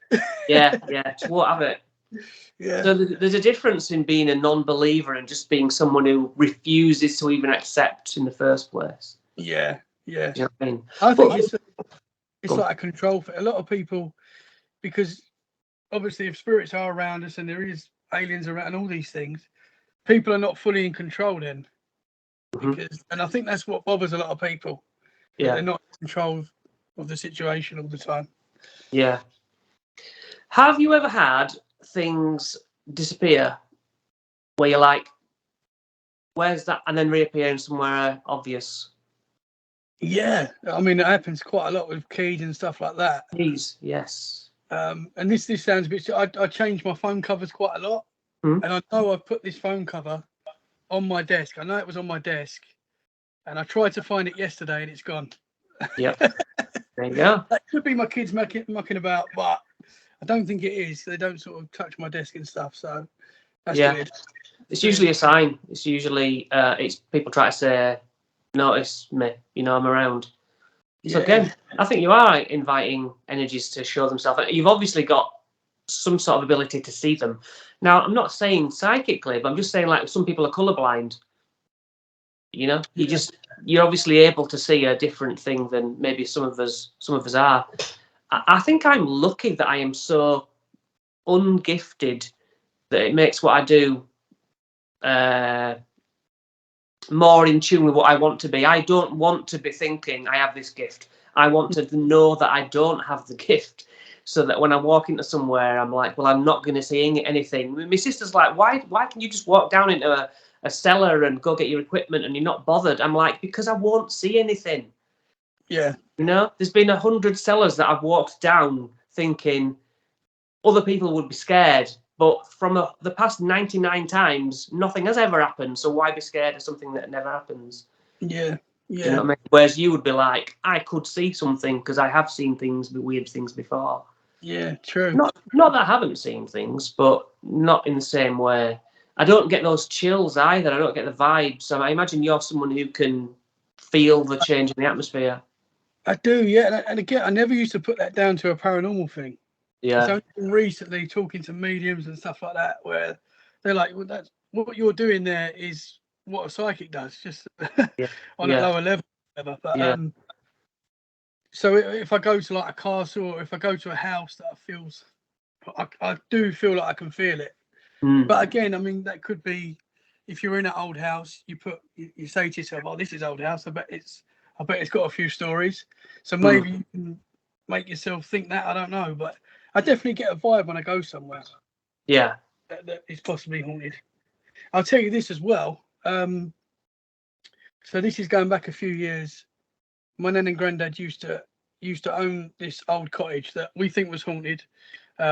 Yeah, just won't have it. Yeah. So there's a difference in being a non-believer and just being someone who refuses to even accept in the first place. Yeah. You know what I mean? I think it's like a control for a lot of people, because obviously if spirits are around us and there is aliens around and all these things, people are not fully in control then. And I think that's what bothers a lot of people. Yeah. They're not in control of the situation all the time. Yeah. Have you ever had things disappear where you're like, where's that? And then reappearing somewhere obvious? Yeah. I mean, it happens quite a lot with keys and stuff like that. Keys, yes. And this sounds a bit. I change my phone covers quite a lot. And I know I've put this phone cover on my desk. I know it was on my desk. And I tried to find it yesterday and it's gone. Yep. There you go. That could be my kids mucking about, but I don't think it is. They don't sort of touch my desk and stuff, so that's weird. It's usually a sign. It's usually it's people try to say, "Notice me," I'm around. So again, I think you are inviting energies to show themselves. You've obviously got some sort of ability to see them. Now, I'm not saying psychically, but I'm just saying like some people are colorblind. You're obviously able to see a different thing than maybe some of us are. I think I'm lucky that I am so ungifted that it makes what I do more in tune with what I want to be. I don't want to be thinking I have this gift. I want to know that I don't have the gift, so that when I walk into somewhere, I'm like, well, I'm not going to see anything. My sister's like, why can you just walk down into a cellar and go get your equipment and you're not bothered? I'm like, because I won't see anything. Yeah. There's been 100 cellars that I've walked down thinking other people would be scared. But from the past 99 times, nothing has ever happened. So why be scared of something that never happens? Yeah. You know what I mean? Whereas you would be like, I could see something because I have seen weird things before. Yeah, true. Not that I haven't seen things, but not in the same way. I don't get those chills either. I don't get the vibes. So I imagine you're someone who can feel the change in the atmosphere. I do, yeah. And again, I never used to put that down to a paranormal thing. Yeah. So recently talking to mediums and stuff like that, where they're like, well, that's what you're doing there is what a psychic does, just on a lower level. But so if I go to like a castle or if I go to a house that I do feel like I can feel it. But again, I mean, that could be if you're in an old house, you say to yourself, "Oh, this is old house. I bet it's got a few stories." So maybe you can make yourself think that. I don't know, but I definitely get a vibe when I go somewhere. Yeah, that is possibly haunted. I'll tell you this as well. So this is going back a few years. My nan and granddad used to own this old cottage that we think was haunted.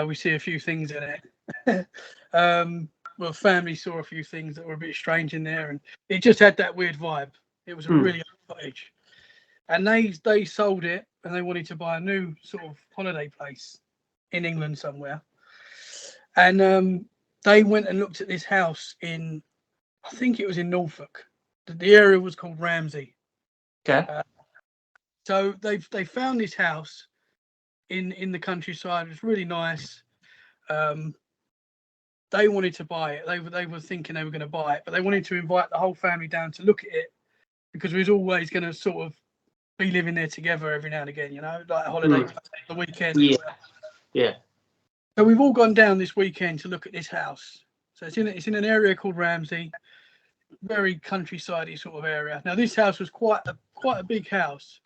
We see a few things in it. Well, family saw a few things that were a bit strange in there, and it just had that weird vibe. It was a really old cottage, and they sold it, and they wanted to buy a new sort of holiday place in England somewhere. And they went and looked at this house I think it was in Norfolk. The area was called Ramsey. Okay. So they found this house in the countryside. It was really nice. They wanted to buy it. They were thinking they were going to buy it, but they wanted to invite the whole family down to look at it because we was always going to sort of be living there together every now and again, like a holiday, the weekend. Yeah. So we've all gone down this weekend to look at this house. So it's in an area called Ramsey, very countryside-y sort of area. Now this house was quite a big house,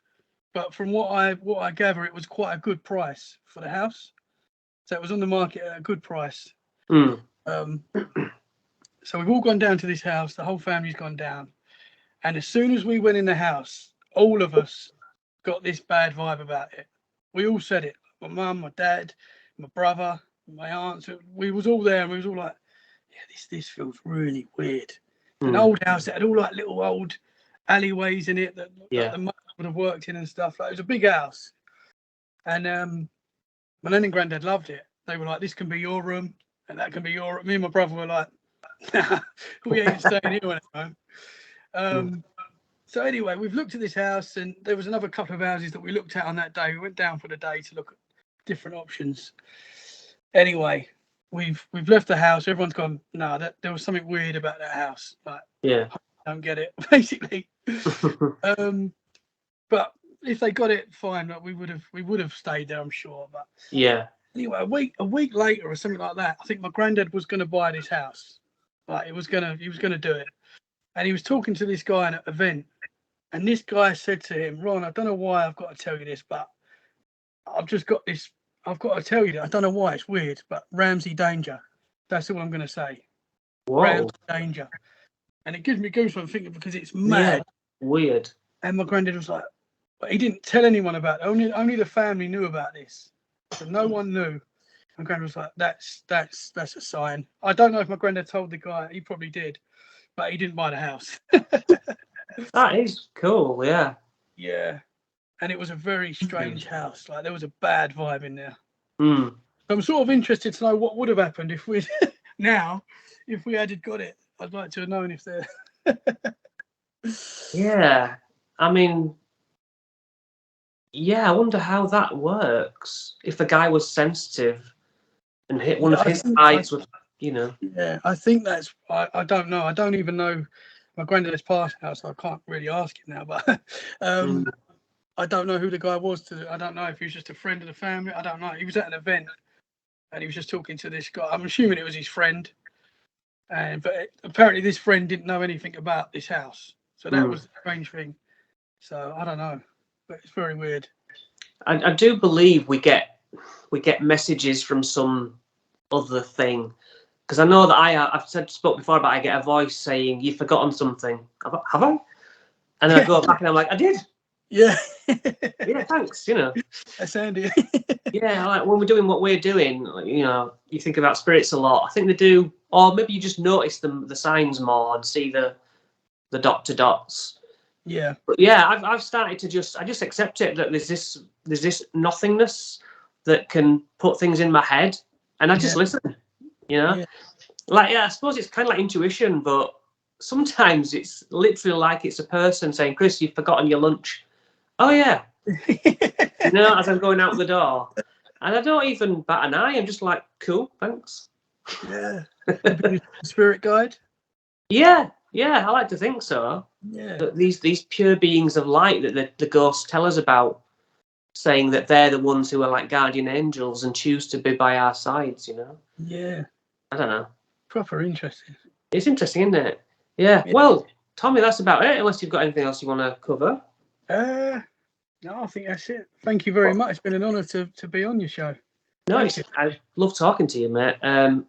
but from what I gather, it was quite a good price for the house. So it was on the market at a good price. So we've all gone down to this house. The whole family's gone down, and as soon as we went in the house, all of us got this bad vibe about it. We all said it. My mum, my dad, my brother, my aunt. We was all there, and we was all like, "Yeah, this feels really weird." An old house that had all like little old alleyways in it that the mum would have worked in and stuff. Like, it was a big house, and my nan and granddad loved it. They were like, "This can be your room, and that can be your room." Me and my brother were like, "Nah, we ain't staying here when it's home." So anyway, we've looked at this house, and there was another couple of houses that we looked at on that day. We went down for the day to look at different options. Anyway, we've left the house. Everyone's gone, "No, there was something weird about that house." Like, I don't get it, basically. But if they got it, fine. Like, we would have stayed there, I'm sure. But anyway, a week later or something like that, I think my granddad was going to buy this house. Like, he was gonna do it, and he was talking to this guy at an event, and this guy said to him, "Ron, I don't know why I've got to tell you this, but I've just got this. I've got to tell you that. I don't know why, it's weird, but Ramsey danger. That's all I'm going to say. Whoa. Ramsey danger." And it gives me goosebumps thinking because it's mad. Weird. And my granddad was like, but he didn't tell anyone about it. Only the family knew about this. So no one knew. My granddad was like, that's a sign. I don't know if my granddad told the guy. He probably did, but he didn't buy the house. That is cool, yeah. Yeah. And it was a very strange house. Like, there was a bad vibe in there. I'm sort of interested to know what would have happened if we if we had got it. I'd like to have known if they're Yeah. I mean, I wonder how that works. If the guy was sensitive and hit one of his sides with, Yeah, I think that's. I don't know. I don't even know. My granddad's passed now, so I can't really ask him now. But I don't know who the guy was. I don't know if he was just a friend of the family. I don't know. He was at an event, and he was just talking to this guy. I'm assuming it was his friend. But apparently this friend didn't know anything about this house. So that was the strange thing. So I don't know. But it's very weird. I do believe we get messages from some other thing. Because I know that I've spoke before about I get a voice saying, "You've forgotten something." Have I? And then I go back and I'm like, "I did." Yeah. Yeah, thanks, That's handy. Yeah, like when we're doing what we're doing, you think about spirits a lot. I think they do, or maybe you just notice the signs more and see the dot to dots. Yeah. But yeah, I've started to just accept it that there's this nothingness that can put things in my head, and I just listen. Like, I suppose it's kind of like intuition, but sometimes it's literally like it's a person saying, "Chris, you've forgotten your lunch." Oh yeah. As I'm going out the door, and I don't even bat an eye. I'm just like, "Cool, thanks." Yeah. Spirit guide. Yeah, I like to think so. Yeah. That these pure beings of light that the ghosts tell us about, saying that they're the ones who are like guardian angels and choose to be by our sides. Yeah. I don't know. Proper interesting. It's interesting, isn't it? Yeah. Well, Tommy, that's about it. Unless you've got anything else you want to cover. No, I think that's it. Thank you very much. It's been an honour to be on your show. No, I love talking to you, mate. And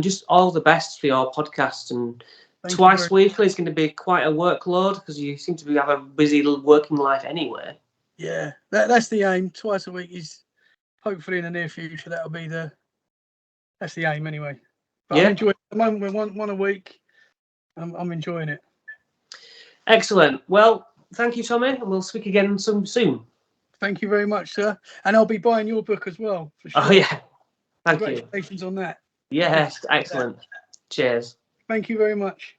just all the best for your podcast. And twice weekly is going to be quite a workload because you seem to have a busy working life anyway. Yeah, that's the aim. Twice a week is hopefully in the near future. That's the aim anyway. But I'm enjoying it. At the moment, we're one a week. I'm enjoying it. Excellent. Well, thank you, Tommy, and we'll speak again soon. Thank you very much, sir. And I'll be buying your book as well, for sure. Oh, yeah. Thank you. Congratulations on that. Yes, excellent. Cheers. Thank you very much.